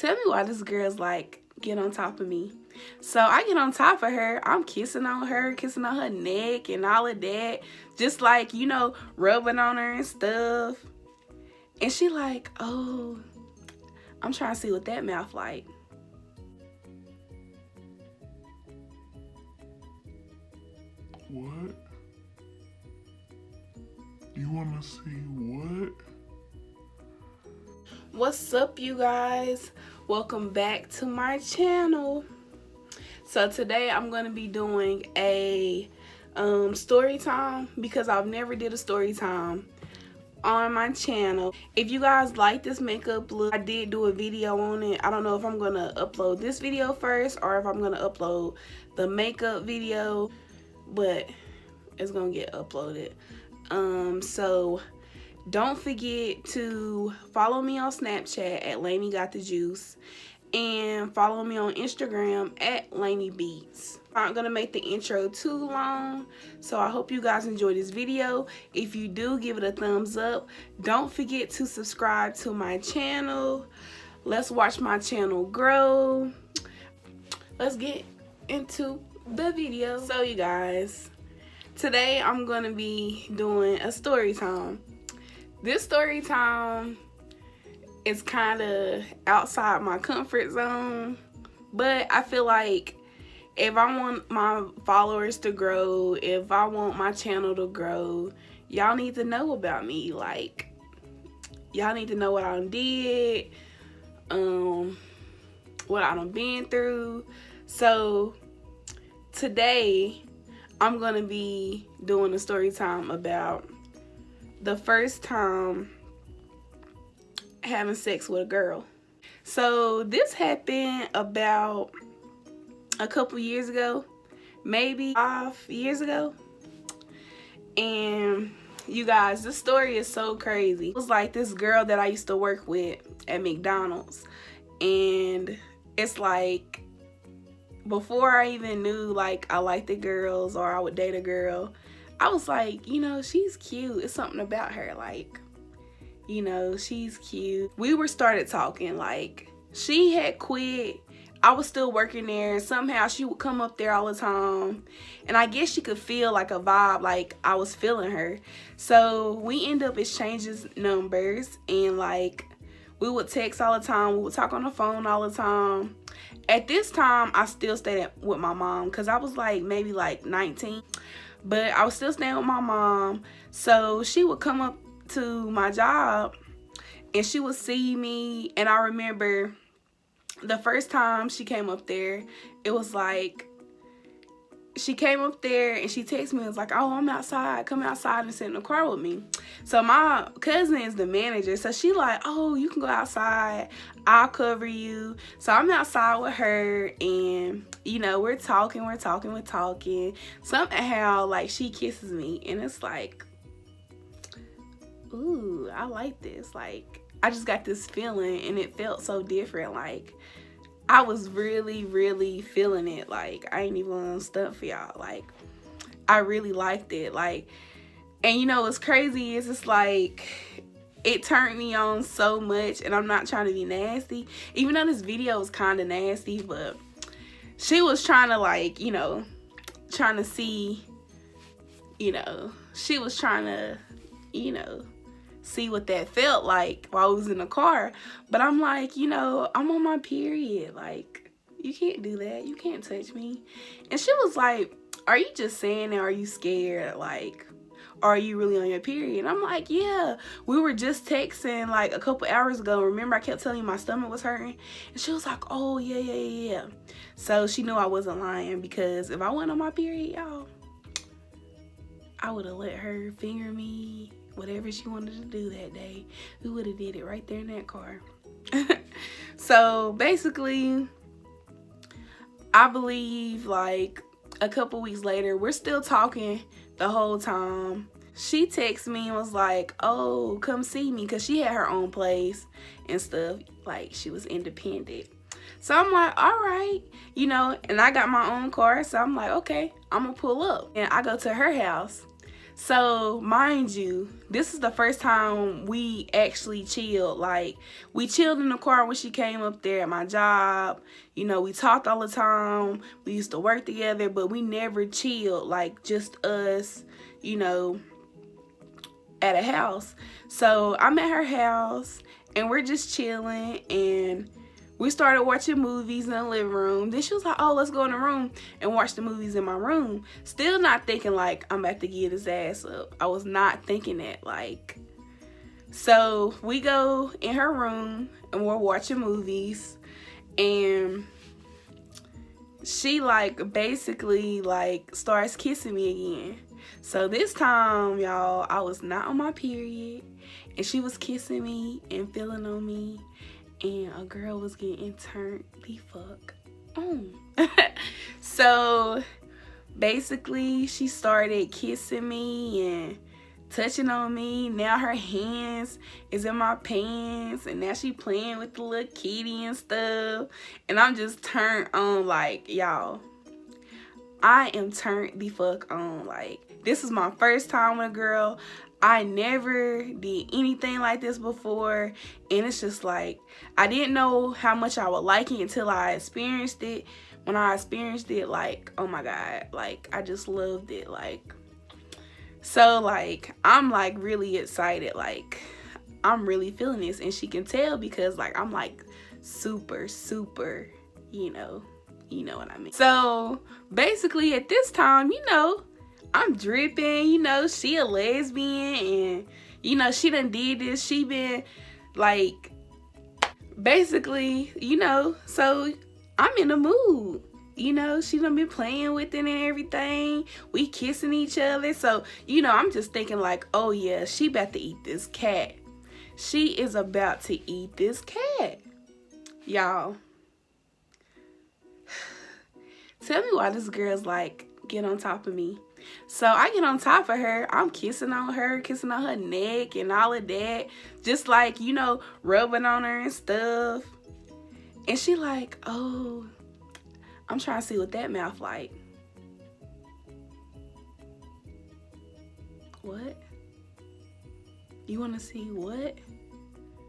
Tell me why this girl's like, get on top of me. So I get on top of her. I'm kissing on her, kissing on her neck and all of that. Just like, you know, rubbing on her and stuff. And she like, oh, I'm trying to see what that mouth like. What? You wanna see what? What's up, you guys? Welcome back to my channel. So today I'm going to be doing a story time because I've never did a story time on my channel. If you guys like this makeup look, I did do a video on it. I don't know if I'm going to upload this video first or if I'm going to upload the makeup video, but it's going to get uploaded. So don't forget to follow me on Snapchat at Laniegotdajuice and follow me on Instagram at Laniebeatzz. I'm not gonna make the intro too long, so I hope you guys enjoy this video. If you do, give it a thumbs up. Don't forget to subscribe to my channel. Let's watch my channel grow. Let's get into the video. So you guys, today I'm gonna be doing a story time. This story time is kind of outside my comfort zone, but I feel like if I want my followers to grow, if I want my channel to grow, y'all need to know about me. Like, y'all need to know what I done did, what I done been through. So today I'm gonna be doing a story time about the first time having sex with a girl. So this happened about a couple years ago, maybe 5 years ago. And you guys, this story is so crazy. It was like this girl that I used to work with at McDonald's, and it's like before I even knew like I liked the girls or I would date a girl, I was like, you know, she's cute. It's something about her, like, you know, she's cute. We were started talking, like, she had quit. I was still working there. Somehow she would come up there all the time. And I guess she could feel like a vibe, like I was feeling her. So we end up exchanging numbers and like we would text all the time. We would talk on the phone all the time. At this time, I still stayed with my mom because I was like maybe like 19. But I was still staying with my mom. So she would come up to my job and she would see me. And I remember the first time she came up there, it was like she came up there and she texted me and was like, oh, I'm outside, come outside and sit in the car with me. So my cousin is the manager, so she like, oh, you can go outside, I'll cover you. So I'm outside with her and you know, we're talking. Somehow like she kisses me and it's like, ooh, I like this. Like, I just got this feeling and it felt so different. Like, I was really, really feeling it. Like, I ain't even gonna stunt for y'all. Like, I really liked it. Like, and you know what's crazy is it's like, it turned me on so much, and I'm not trying to be nasty. Even though this video was kind of nasty, but she was trying to like, you know, trying to see, you know, she was trying to, you know, see what that felt like while I was in the car. But I'm like, you know, I'm on my period. Like, you can't do that. You can't touch me. And she was like, are you just saying that? Are you scared? Like, are you really on your period? And I'm like, yeah, we were just texting like a couple hours ago. Remember I kept telling you my stomach was hurting? And she was like, oh, yeah. So she knew I wasn't lying, because if I wasn't on my period, y'all, I would have let her finger me. Whatever she wanted to do that day, we would have did it right there in that car. So basically, I believe like a couple weeks later, we're still talking the whole time. She texted me and was like, oh, come see me, because she had her own place and stuff. Like, she was independent. So I'm like, all right, you know, and I got my own car. So I'm like, okay, I'm gonna pull up. And I go to her house. So, mind you, this is the first time we actually chilled. Like, we chilled in the car when she came up there at my job. You know, we talked all the time. We used to work together, but we never chilled, like, just us, you know, at a house. So, I'm at her house, and we're just chilling, and we started watching movies in the living room. Then she was like, oh, let's go in the room and watch the movies in my room. Still not thinking like I'm about to get his ass up. I was not thinking that. Like, so we go in her room and we're watching movies. And she like basically like starts kissing me again. So this time, y'all, I was not on my period. And she was kissing me and feeling on me. And a girl was getting turned the fuck on. So basically she started kissing me and touching on me. Now her hands is in my pants, and now she playing with the little kitty and stuff. And I'm just turned on. Like, y'all, I am turned the fuck on. Like, this is my first time with a girl. I never did anything like this before, and it's just like, I didn't know how much I would like it until I experienced it. When I experienced it, like, oh my God, like, I just loved it. Like, so like, I'm like really excited. Like, I'm really feeling this, and she can tell because like, I'm like super, you know what I mean. So basically at this time, you know, I'm dripping, you know, she a lesbian, and, you know, she done did this. She been, like, basically, you know, so I'm in the mood. You know, she done been playing with it and everything. We kissing each other. So, you know, I'm just thinking, like, oh, yeah, she about to eat this cat. She is about to eat this cat. Y'all. Tell me why this girl's, like, get on top of me. So I get on top of her. I'm kissing on her neck and all of that. Just like, you know, rubbing on her and stuff. And she like, oh, I'm trying to see what that mouth like. What? You want to see what?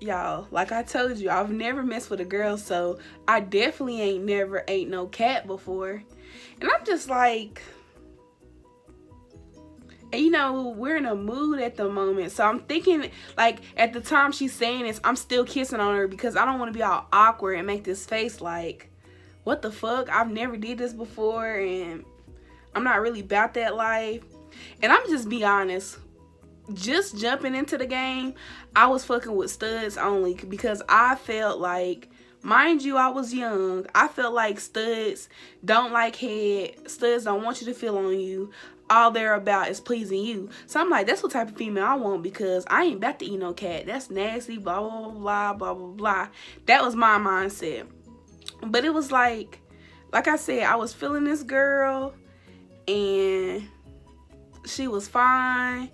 Y'all, like I told you, I've never messed with a girl, so I definitely ain't never ate no cat before. And I'm just like, and you know, we're in a mood at the moment. So I'm thinking, like, at the time she's saying this, I'm still kissing on her because I don't want to be all awkward and make this face like, what the fuck? I've never did this before, and I'm not really about that life. And I'm just be honest, just jumping into the game, I was fucking with studs only because I felt like, mind you, I was young. I felt like studs don't like head. Studs don't want you to feel on you. All they're about is pleasing you. So I'm like, that's what type of female I want because I ain't about to eat no cat. That's nasty, blah, blah, blah, blah, blah, blah. That was my mindset. But it was like I said, I was feeling this girl and she was fine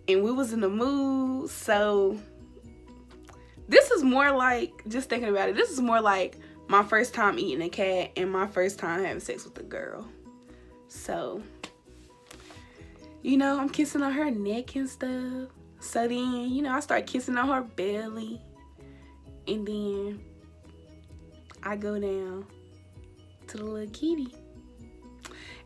and we was in the mood. So this is more like, just thinking about it, this is more like my first time eating a cat and my first time having sex with a girl. So, you know, I'm kissing on her neck and stuff. So then, you know, I start kissing on her belly. And then I go down to the little kitty.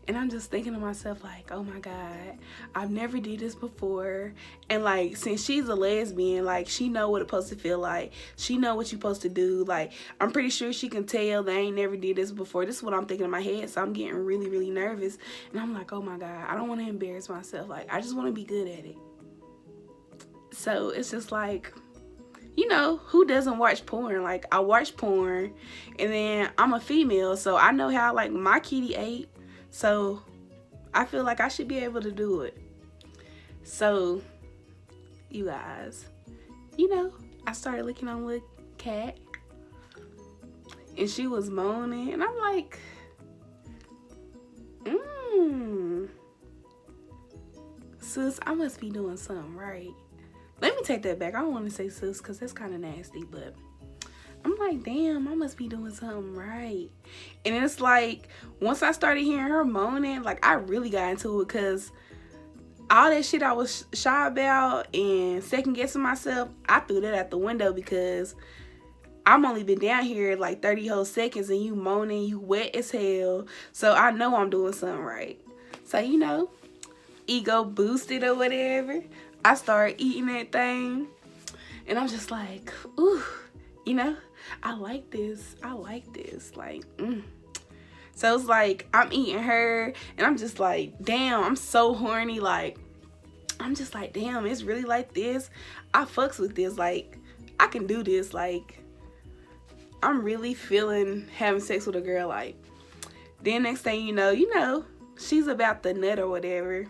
And I'm just thinking to myself, like, oh my God, I've never did this before. And like, since she's a lesbian, like, she know what it's supposed to feel like. She know what you're supposed to do. Like, I'm pretty sure she can tell that I ain't never did this before. This is what I'm thinking in my head. So I'm getting really, really nervous. And I'm like, oh my God, I don't want to embarrass myself. Like, I just want to be good at it. So it's just like, you know, who doesn't watch porn? Like, I watch porn, and then I'm a female, so I know how, like, my kitty ate. So I feel like I should be able to do it. So, you guys, you know, I started looking on the cat, and she was moaning, and I'm like, sis, I must be doing something right. Let me take that back. I don't want to say sis because that's kind of nasty, but I'm like, damn, I must be doing something right. And it's like, once I started hearing her moaning, like, I really got into it because all that shit I was shy about and second guessing myself, I threw that out the window because I'm only been down here like 30 whole seconds and you moaning, you wet as hell. So I know I'm doing something right. So, you know, ego boosted or whatever. I started eating that thing and I'm just like, ooh, you know, I like this. I like this. Like, So it's like I'm eating her and I'm just like, damn, I'm so horny. Like, I'm just like, damn, it's really like this. I fucks with this. Like, I can do this. Like, I'm really feeling having sex with a girl. Like, then next thing you know, she's about the nut or whatever.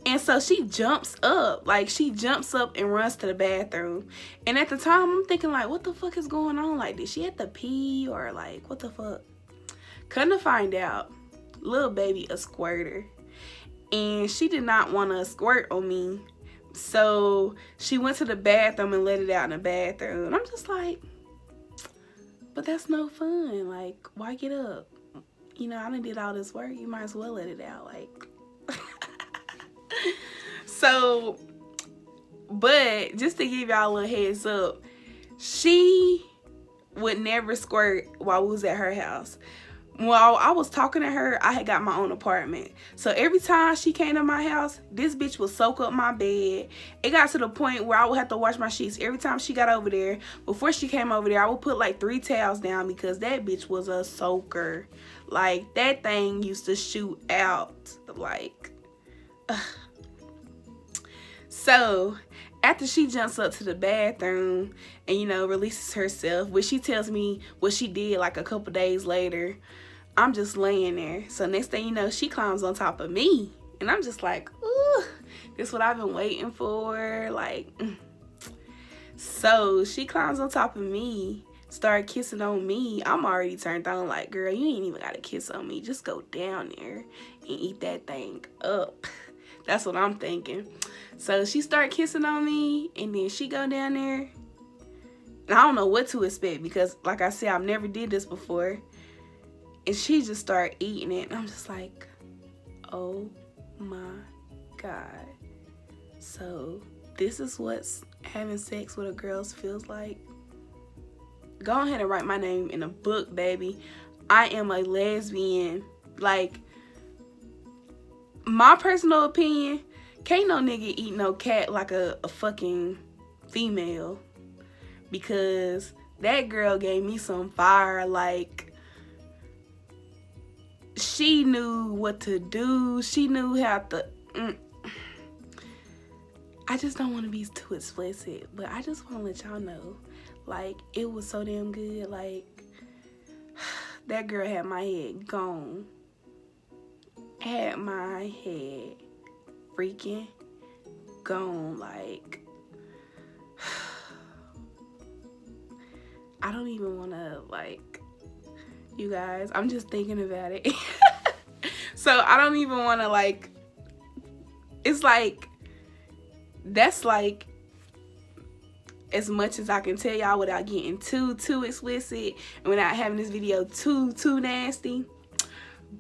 And so she jumps up. Like, she jumps up and runs to the bathroom. And at the time, I'm thinking, like, what the fuck is going on? Like, did she have to pee or, like, what the fuck? Come to find out, little baby a squirter. And she did not want to squirt on me. So she went to the bathroom and let it out in the bathroom. And I'm just like, but that's no fun. Like, why get up? You know, I done did all this work. You might as well let it out. Like, so, but just to give y'all a little heads up, she would never squirt while we was at her house. While I was talking to her, I had got my own apartment. So every time she came to my house, this bitch would soak up my bed. It got to the point where I would have to wash my sheets every time she got over there. Before she came over there, I would put like 3 towels down because that bitch was a soaker. Like, that thing used to shoot out. Like, ugh. So after she jumps up to the bathroom and, you know, releases herself, which she tells me what she did like a couple days later, I'm just laying there. So next thing you know, she climbs on top of me. And I'm just like, ooh, this is what I've been waiting for. Like, So she climbs on top of me, start kissing on me. I'm already turned on. Like, girl, you ain't even got to kiss on me. Just go down there and eat that thing up. That's what I'm thinking. So she start kissing on me, and then she go down there. And I don't know what to expect because, like I said, I've never did this before. And she just start eating it. And I'm just like, oh my God. So this is what having sex with a girl feels like. Go ahead and write my name in a book, baby. I am a lesbian. Like, my personal opinion, can't no nigga eat no cat like a fucking female. Because that girl gave me some fire. Like, she knew what to do. She knew how to... I just don't want to be too explicit, but I just want to let y'all know, like, it was so damn good. Like, that girl had my head gone. Had my head freaking gone. Like, I don't even want to, like, you guys, I'm just thinking about it. So I don't even want to, like, it's like, that's like as much as I can tell y'all without getting too explicit and without having this video too nasty.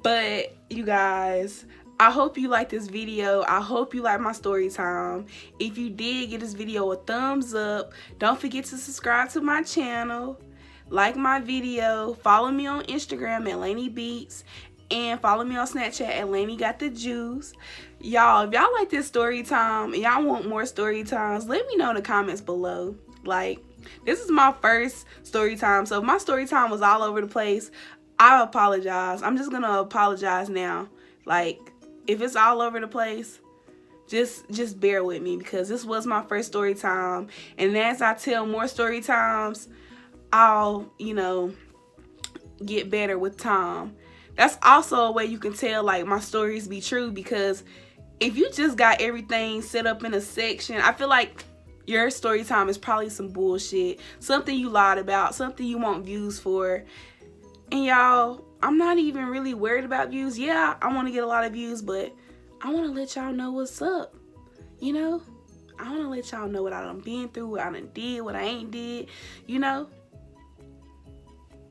But you guys, I hope you like this video. I hope you like my story time. If you did, give this video a thumbs up. Don't forget to subscribe to my channel, like my video, follow me on Instagram at Laniebeatzz, and follow me on Snapchat at Laniegotdajuice. Y'all, if y'all like this story time and y'all want more story times, let me know in the comments below. Like, this is my first story time, so if my story time was all over the place, I apologize. I'm just gonna apologize now. Like, if it's all over the place, just bear with me, because this was my first story time, and as I tell more story times, I'll, you know, get better with time. That's also a way you can tell, like, my stories be true, because if you just got everything set up in a section, I feel like your story time is probably some bullshit, something you lied about, something you want views for. And y'all, I'm not even really worried about views. Yeah, I want to get a lot of views, but I want to let y'all know what's up. You know, I want to let y'all know what I done been through, what I done did, what I ain't did, you know.